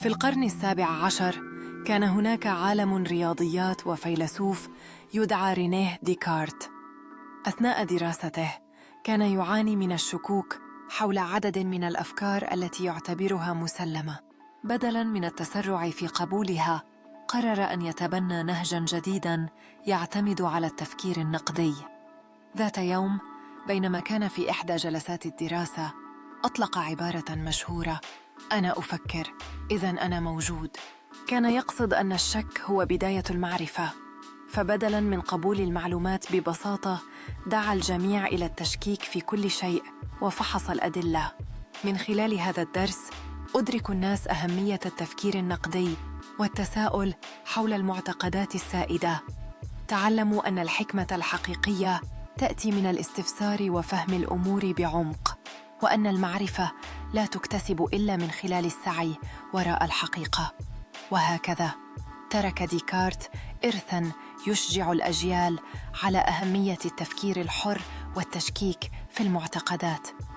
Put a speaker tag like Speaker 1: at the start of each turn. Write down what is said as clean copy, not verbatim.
Speaker 1: في القرن ال17 كان هناك عالم رياضيات وفيلسوف يدعى رينيه ديكارت. أثناء دراسته كان يعاني من الشكوك حول عدد من الأفكار التي يعتبرها مسلمة. بدلاً من التسرع في قبولها، قرر أن يتبنى نهجاً جديداً يعتمد على التفكير النقدي. ذات يوم بينما كان في إحدى جلسات الدراسة، أطلق عبارة مشهورة: أنا أفكر، إذن أنا موجود. كان يقصد أن الشك هو بداية المعرفة، فبدلاً من قبول المعلومات ببساطة، دعا الجميع إلى التشكيك في كل شيء وفحص الأدلة. من خلال هذا الدرس أدرك الناس أهمية التفكير النقدي والتساؤل حول المعتقدات السائدة. تعلموا أن الحكمة الحقيقية تأتي من الاستفسار وفهم الأمور بعمق، وأن المعرفة لا تكتسب إلا من خلال السعي وراء الحقيقة. وهكذا ترك ديكارت إرثاً يشجع الأجيال على أهمية التفكير الحر والتشكيك في المعتقدات.